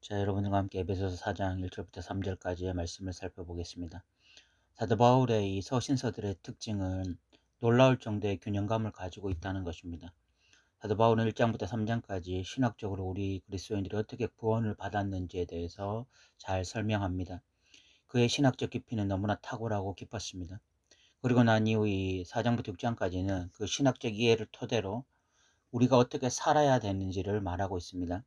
자, 여러분들과 함께 에베소서 4장 1절부터 3절까지의 말씀을 살펴보겠습니다. 사도 바울의 이 서신서들의 특징은 놀라울 정도의 균형감을 가지고 있다는 것입니다. 사도 바울은 1장부터 3장까지 신학적으로 우리 그리스도인들이 어떻게 구원을 받았는지에 대해서 잘 설명합니다. 그의 신학적 깊이는 너무나 탁월하고 깊었습니다. 그리고 난 이후 이 4장부터 6장까지는 그 신학적 이해를 토대로 우리가 어떻게 살아야 되는지를 말하고 있습니다.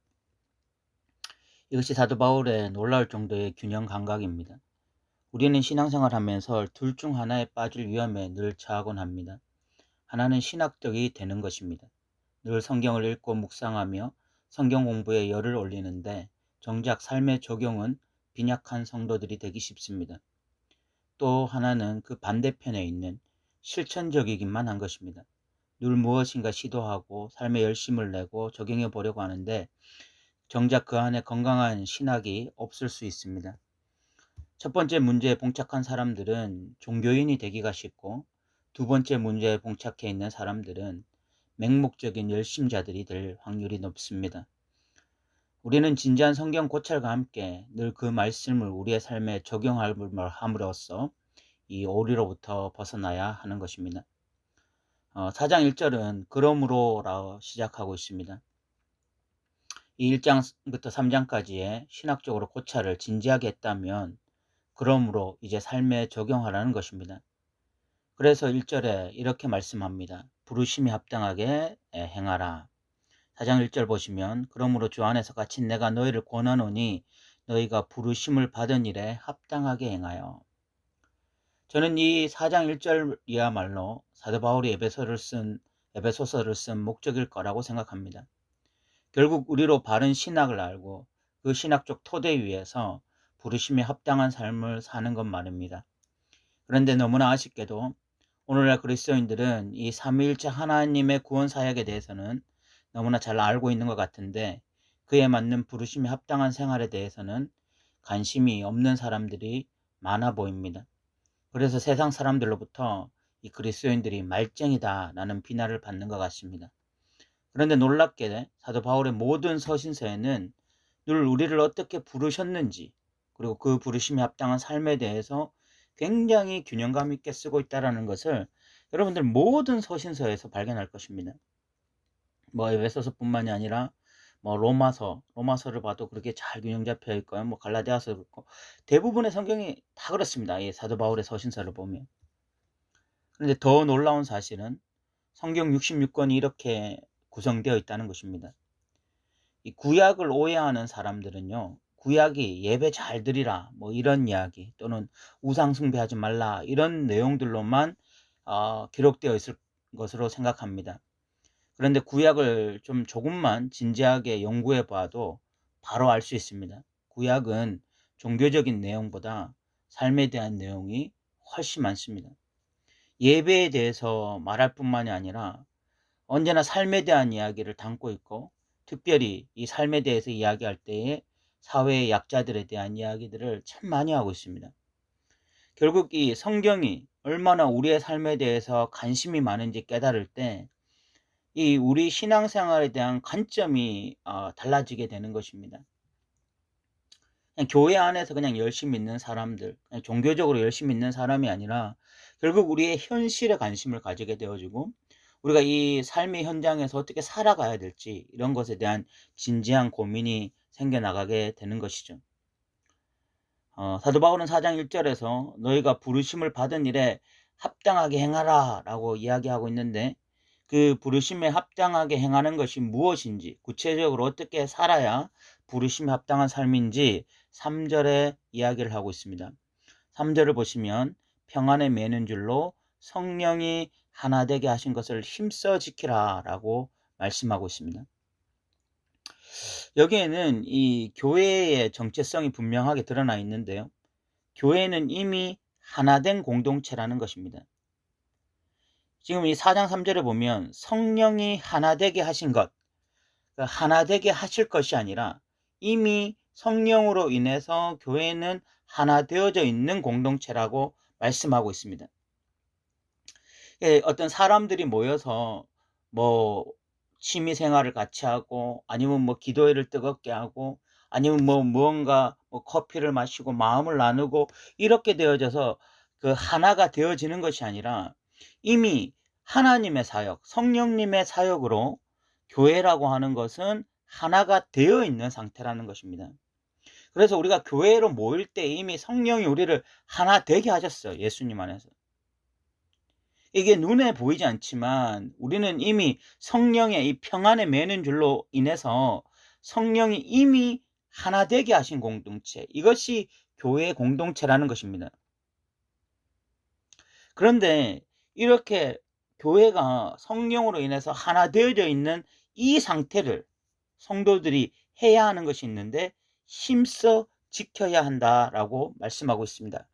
이것이 사도 바울의 놀라울 정도의 균형 감각입니다. 우리는 신앙생활 하면서 둘 중 하나에 빠질 위험에 늘 처하곤 합니다. 하나는 신학적이 되는 것입니다. 늘 성경을 읽고 묵상하며 성경 공부에 열을 올리는데 정작 삶의 적용은 빈약한 성도들이 되기 쉽습니다. 또 하나는 그 반대편에 있는 실천적이기만 한 것입니다. 늘 무엇인가 시도하고 삶에 열심을 내고 적용해 보려고 하는데 정작 그 안에 건강한 신학이 없을 수 있습니다. 첫 번째 문제에 봉착한 사람들은 종교인이 되기가 쉽고, 두 번째 문제에 봉착해 있는 사람들은 맹목적인 열심자들이 될 확률이 높습니다. 우리는 진지한 성경 고찰과 함께 늘 그 말씀을 우리의 삶에 적용함으로써 이 오류로부터 벗어나야 하는 것입니다. 4장 1절은 그러므로라 시작하고 있습니다. 이 1장부터 3장까지의 신학적으로 고찰을 진지하게 했다면 그러므로 이제 삶에 적용하라는 것입니다. 그래서 1절에 이렇게 말씀합니다. 부르심이 합당하게 행하라. 4장 1절 보시면 그러므로 주 안에서 갇힌 내가 너희를 권하노니 너희가 부르심을 받은 일에 합당하게 행하여. 저는 이 4장 1절이야말로 사도 바울이 에베소서를 쓴 목적일 거라고 생각합니다. 결국 우리로 바른 신학을 알고 그 신학적 토대 위에서 부르심에 합당한 삶을 사는 것 말입니다. 그런데 너무나 아쉽게도 오늘날 그리스도인들은 이 삼위일체 하나님의 구원 사역에 대해서는 너무나 잘 알고 있는 것 같은데 그에 맞는 부르심에 합당한 생활에 대해서는 관심이 없는 사람들이 많아 보입니다. 그래서 세상 사람들로부터 이 그리스도인들이 말쟁이다 라는 비난을 받는 것 같습니다. 그런데 놀랍게 사도 바울의 모든 서신서에는 늘 우리를 어떻게 부르셨는지 그리고 그 부르심에 합당한 삶에 대해서 굉장히 균형감 있게 쓰고 있다는 것을 여러분들 모든 서신서에서 발견할 것입니다. 에베소서뿐만이 아니라 로마서를 봐도 그렇게 잘 균형 잡혀 있고요. 갈라디아서 그렇고 대부분의 성경이 다 그렇습니다. 이 사도 바울의 서신서를 보면. 그런데 더 놀라운 사실은 성경 66권이 이렇게 구성되어 있다는 것입니다. 이 구약을 오해하는 사람들은요, 구약이 예배 잘 드리라 이런 이야기 또는 우상 숭배하지 말라 이런 내용들로만 기록되어 있을 것으로 생각합니다. 그런데 구약을 좀 조금만 진지하게 연구해 봐도 바로 알 수 있습니다. 구약은 종교적인 내용보다 삶에 대한 내용이 훨씬 많습니다. 예배에 대해서 말할 뿐만이 아니라 언제나 삶에 대한 이야기를 담고 있고 특별히 이 삶에 대해서 이야기할 때에 사회의 약자들에 대한 이야기들을 참 많이 하고 있습니다. 결국 이 성경이 얼마나 우리의 삶에 대해서 관심이 많은지 깨달을 때 이 우리 신앙생활에 대한 관점이 달라지게 되는 것입니다. 그냥 교회 안에서 그냥 열심히 있는 사람들, 그냥 종교적으로 열심히 있는 사람이 아니라 결국 우리의 현실에 관심을 가지게 되어지고 우리가 이 삶의 현장에서 어떻게 살아가야 될지 이런 것에 대한 진지한 고민이 생겨나가게 되는 것이죠. 사도 바울은 4장 1절에서 너희가 부르심을 받은 일에 합당하게 행하라 라고 이야기하고 있는데 그 부르심에 합당하게 행하는 것이 무엇인지 구체적으로 어떻게 살아야 부르심에 합당한 삶인지 3절에 이야기를 하고 있습니다. 3절을 보시면 평안에 매는 줄로 성령이 하나 되게 하신 것을 힘써 지키라 라고 말씀하고 있습니다. 여기에는 이 교회의 정체성이 분명하게 드러나 있는데요. 교회는 이미 하나 된 공동체라는 것입니다. 지금 이 4장 3절에 보면 성령이 하나 되게 하신 것, 하나 되게 하실 것이 아니라 이미 성령으로 인해서 교회는 하나 되어져 있는 공동체라고 말씀하고 있습니다. 어떤 사람들이 모여서 취미 생활을 같이 하고 아니면 기도회를 뜨겁게 하고 아니면 뭐 무언가 뭐 커피를 마시고 마음을 나누고 이렇게 되어져서 그 하나가 되어지는 것이 아니라 이미 하나님의 사역, 성령님의 사역으로 교회라고 하는 것은 하나가 되어 있는 상태라는 것입니다. 그래서 우리가 교회로 모일 때 이미 성령이 우리를 하나 되게 하셨어요. 예수님 안에서. 이게 눈에 보이지 않지만 우리는 이미 성령의 이 평안에 매는 줄로 인해서 성령이 이미 하나 되게 하신 공동체, 이것이 교회의 공동체라는 것입니다. 그런데 이렇게 교회가 성령으로 인해서 하나 되어져 있는 이 상태를 성도들이 해야 하는 것이 있는데 힘써 지켜야 한다라고 말씀하고 있습니다.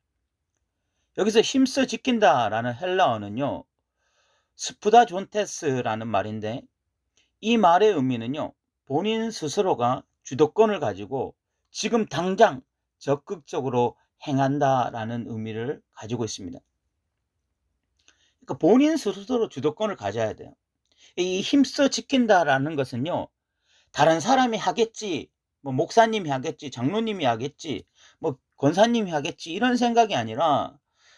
여기서 힘써 지킨다라는 헬라어는요, 스푸다 존테스라는 말인데, 이 말의 의미는요, 본인 스스로가 주도권을 가지고 지금 당장 적극적으로 행한다라는 의미를 가지고 있습니다. 그러니까 본인 스스로 주도권을 가져야 돼요. 이 힘써 지킨다라는 것은요, 다른 사람이 하겠지, 뭐 목사님이 하겠지, 장로님이 하겠지, 뭐 권사님이 하겠지, 이런 생각이 아니라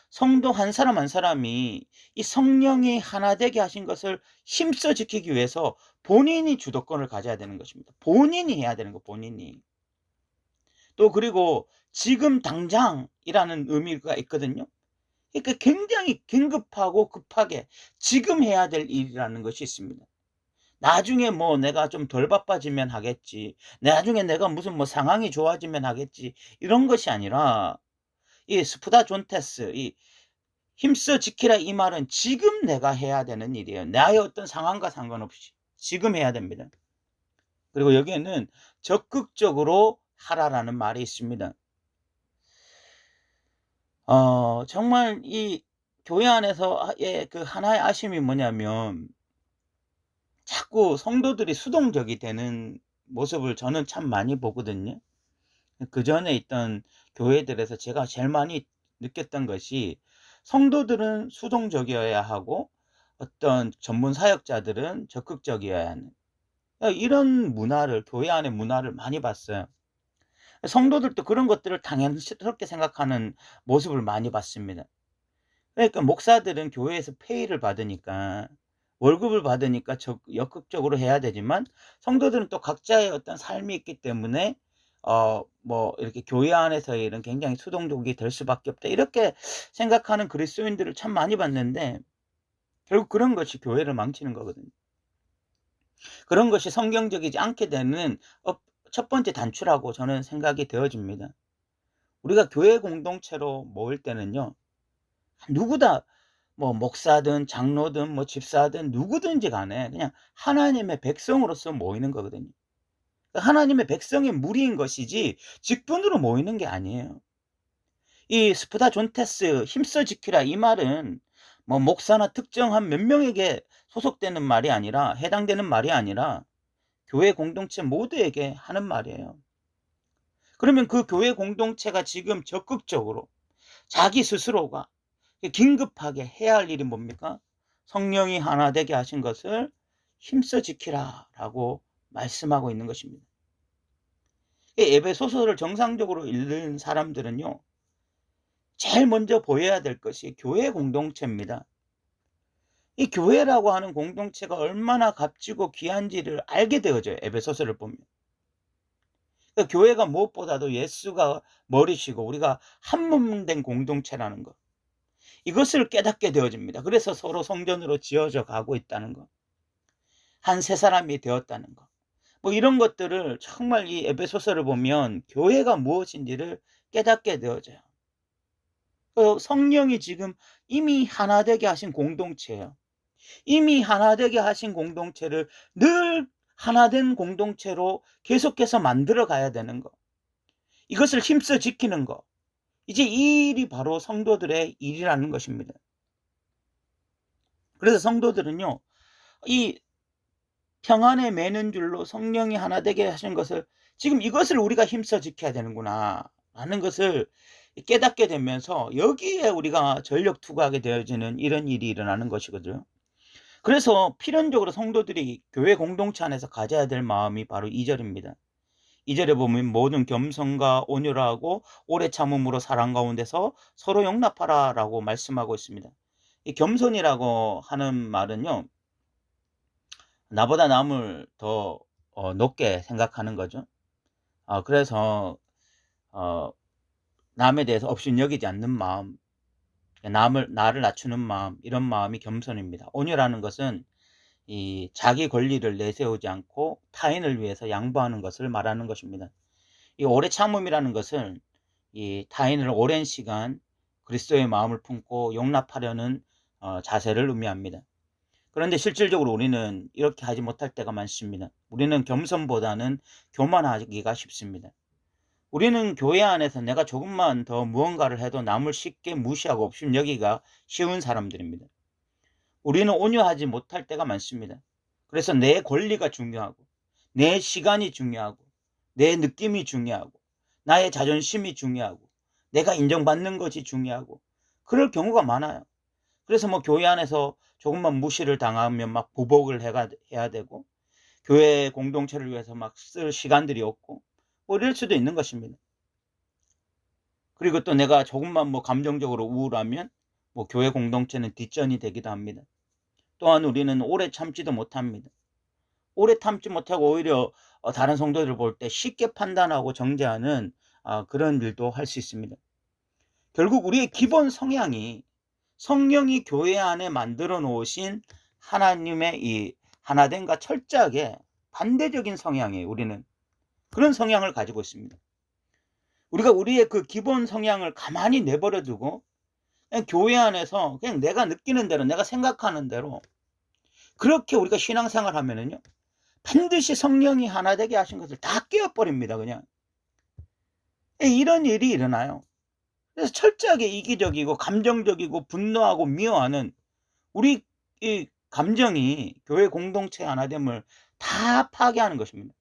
성도 한 사람 한 사람이 이 성령이 하나 되게 하신 것을 힘써 지키기 위해서 본인이 주도권을 가져야 되는 것입니다. 본인이 해야 되는 거, 본인이. 또 그리고 지금 당장이라는 의미가 있거든요. 그러니까 굉장히 긴급하고 급하게 지금 해야 될 일이라는 것이 있습니다. 나중에 뭐 내가 좀 덜 바빠지면 하겠지, 나중에 내가 무슨 뭐 상황이 좋아지면 하겠지, 이런 것이 아니라 이 스푸다 존테스, 이 힘써 지키라, 이 말은 지금 내가 해야 되는 일이에요. 나의 어떤 상황과 상관없이 지금 해야 됩니다. 그리고 여기에는 적극적으로 하라라는 말이 있습니다. 정말 이 교회 안에서의 그 하나의 아쉬움이 뭐냐면 자꾸 성도들이 수동적이 되는 모습을 저는 참 많이 보거든요. 그전에 있던 교회들에서 제가 제일 많이 느꼈던 것이 성도들은 수동적이어야 하고 어떤 전문 사역자들은 적극적이어야 하는 이런 문화를, 교회 안의 문화를 많이 봤어요. 성도들도 그런 것들을 당연스럽게 생각하는 모습을 많이 봤습니다. 그러니까 목사들은 교회에서 페이를 받으니까, 월급을 받으니까 적극적으로 해야 되지만 성도들은 또 각자의 어떤 삶이 있기 때문에 뭐 이렇게 교회 안에서의 일은 굉장히 수동적이 될 수밖에 없다, 이렇게 생각하는 그리스도인들을 참 많이 봤는데 결국 그런 것이 교회를 망치는 거거든요. 그런 것이 성경적이지 않게 되는 첫 번째 단추라고 저는 생각이 되어집니다. 우리가 교회 공동체로 모일 때는요, 누구다 뭐 목사든 장로든 뭐 집사든 누구든지 간에 그냥 하나님의 백성으로서 모이는 거거든요. 하나님의 백성의 무리인 것이지 직분으로 모이는 게 아니에요. 이 스푸다 존테스, 힘써 지키라, 이 말은 뭐 목사나 특정한 몇 명에게 소속되는 말이 아니라, 해당되는 말이 아니라 교회 공동체 모두에게 하는 말이에요. 그러면 그 교회 공동체가 지금 적극적으로 자기 스스로가 긴급하게 해야 할 일이 뭡니까? 성령이 하나 되게 하신 것을 힘써 지키라 라고 말씀하고 있는 것입니다. 에베소서를 정상적으로 읽는 사람들은요, 제일 먼저 보여야 될 것이 교회 공동체입니다. 이 교회라고 하는 공동체가 얼마나 값지고 귀한지를 알게 되어져요. 에베소서를 보면. 그러니까 교회가 무엇보다도 예수가 머리시고 우리가 한 몸 된 공동체라는 것, 이것을 깨닫게 되어집니다. 그래서 서로 성전으로 지어져 가고 있다는 것, 한 세 사람이 되었다는 것, 뭐 이런 것들을 정말 이 에베소서를 보면 교회가 무엇인지를 깨닫게 되어져요. 성령이 지금 이미 하나 되게 하신 공동체예요. 이미 하나 되게 하신 공동체를 늘 하나된 공동체로 계속해서 만들어 가야 되는 것, 이것을 힘써 지키는 것, 이제 이 일이 바로 성도들의 일이라는 것입니다. 그래서 성도들은요, 이 평안에 매는 줄로 성령이 하나 되게 하신 것을, 지금 이것을 우리가 힘써 지켜야 되는구나 라는 것을 깨닫게 되면서 여기에 우리가 전력 투구하게 되어지는 이런 일이 일어나는 것이거든요. 그래서 필연적으로 성도들이 교회 공동체 안에서 가져야 될 마음이 바로 2절입니다. 2절에 보면 모든 겸손과 온유를 하고 오래 참음으로 사랑 가운데서 서로 용납하라라고 말씀하고 있습니다. 이 겸손이라고 하는 말은요, 나보다 남을 더 높게 생각하는 거죠. 그래서 어 남에 대해서 업신여기지 않는 마음, 나를 낮추는 마음, 이런 마음이 겸손입니다. 온유라는 것은 이 자기 권리를 내세우지 않고 타인을 위해서 양보하는 것을 말하는 것입니다. 이 오래 참음이라는 것은 이 타인을 오랜 시간 그리스도의 마음을 품고 용납하려는 자세를 의미합니다. 그런데 실질적으로 우리는 이렇게 하지 못할 때가 많습니다. 우리는 겸손보다는 교만하기가 쉽습니다. 우리는 교회 안에서 내가 조금만 더 무언가를 해도 남을 쉽게 무시하고 업신여기기가 쉬운 사람들입니다. 우리는 온유하지 못할 때가 많습니다. 그래서 내 권리가 중요하고, 내 시간이 중요하고, 내 느낌이 중요하고, 나의 자존심이 중요하고, 내가 인정받는 것이 중요하고, 그럴 경우가 많아요. 그래서 뭐 교회 안에서 조금만 무시를 당하면 막 보복을 해야 되고, 교회 공동체를 위해서 막 쓸 시간들이 없고, 뭐 이럴 수도 있는 것입니다. 그리고 또 내가 조금만 뭐 감정적으로 우울하면 뭐 교회 공동체는 뒷전이 되기도 합니다. 또한 우리는 오래 참지도 못합니다. 오래 참지 못하고 오히려 다른 성도들을 볼 때 쉽게 판단하고 정죄하는 그런 일도 할 수 있습니다. 결국 우리의 기본 성향이 성령이 교회 안에 만들어 놓으신 하나님의 이 하나됨과 철저하게 반대적인 성향이에요. 우리는 그런 성향을 가지고 있습니다. 우리가 우리의 그 기본 성향을 가만히 내버려 두고 그냥 교회 안에서 그냥 내가 느끼는 대로, 내가 생각하는 대로 그렇게 우리가 신앙생활 하면은요, 반드시 성령이 하나 되게 하신 것을 다 깨어버립니다, 그냥. 이런 일이 일어나요. 그래서 철저하게 이기적이고 감정적이고 분노하고 미워하는 우리 이 감정이 교회 공동체 하나됨을 다 파괴하는 것입니다.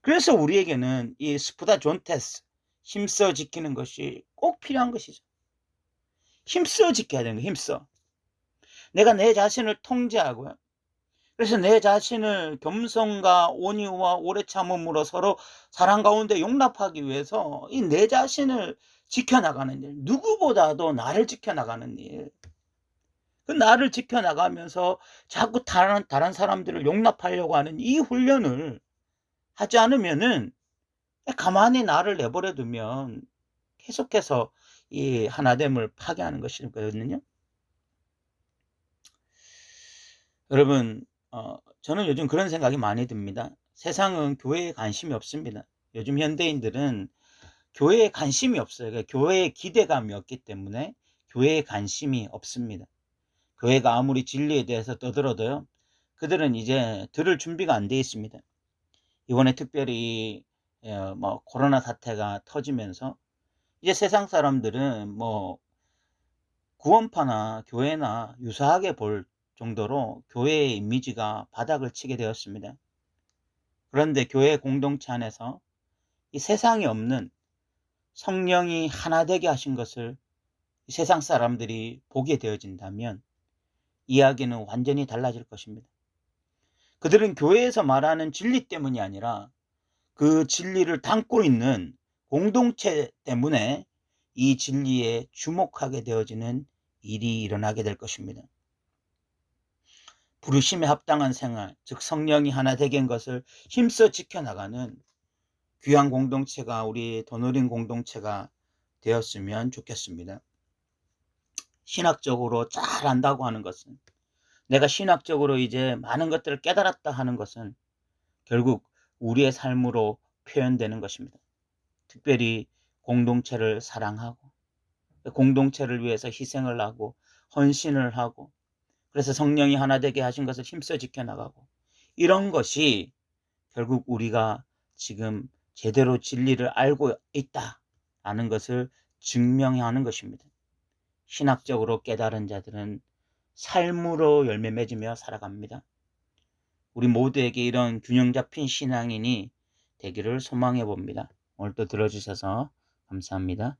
그래서 우리에게는 이 스푸다 존테스, 힘써 지키는 것이 꼭 필요한 것이죠. 힘써 지켜야 되는 거예요, 힘써. 내가 내 자신을 통제하고요. 그래서 내 자신을 겸손과 온유와 오래 참음으로 서로 사랑 가운데 용납하기 위해서 이 내 자신을 지켜나가는 일, 누구보다도 나를 지켜나가는 일, 그 나를 지켜나가면서 자꾸 다른 사람들을 용납하려고 하는 이 훈련을 하지 않으면은 가만히 나를 내버려 두면 계속해서 이 하나됨을 파괴하는 것이거든요. 여러분, 저는 요즘 그런 생각이 많이 듭니다. 세상은 교회에 관심이 없습니다. 요즘 현대인들은 교회에 관심이 없어요. 그러니까 교회에 기대감이 없기 때문에 교회에 관심이 없습니다. 교회가 아무리 진리에 대해서 떠들어도요, 그들은 이제 들을 준비가 안 돼 있습니다. 이번에 특별히 뭐 코로나 사태가 터지면서 이제 세상 사람들은 뭐 구원파나 교회나 유사하게 볼 정도로 교회의 이미지가 바닥을 치게 되었습니다. 그런데 교회 공동체 안에서 이 세상에 없는 성령이 하나 되게 하신 것을 이 세상 사람들이 보게 되어진다면 이야기는 완전히 달라질 것입니다. 그들은 교회에서 말하는 진리 때문이 아니라 그 진리를 담고 있는 공동체 때문에 이 진리에 주목하게 되어지는 일이 일어나게 될 것입니다. 부르심에 합당한 생활, 즉 성령이 하나 되게 한 것을 힘써 지켜나가는 귀한 공동체가 우리 도노린 공동체가 되었으면 좋겠습니다. 신학적으로 잘 안다고 하는 것은, 내가 신학적으로 이제 많은 것들을 깨달았다 하는 것은 결국 우리의 삶으로 표현되는 것입니다. 특별히 공동체를 사랑하고 공동체를 위해서 희생을 하고 헌신을 하고, 그래서 성령이 하나 되게 하신 것을 힘써 지켜나가고, 이런 것이 결국 우리가 지금 제대로 진리를 알고 있다라는 것을 증명하는 것입니다. 신학적으로 깨달은 자들은 삶으로 열매 맺으며 살아갑니다. 우리 모두에게 이런 균형 잡힌 신앙인이 되기를 소망해 봅니다. 오늘도 들어주셔서 감사합니다.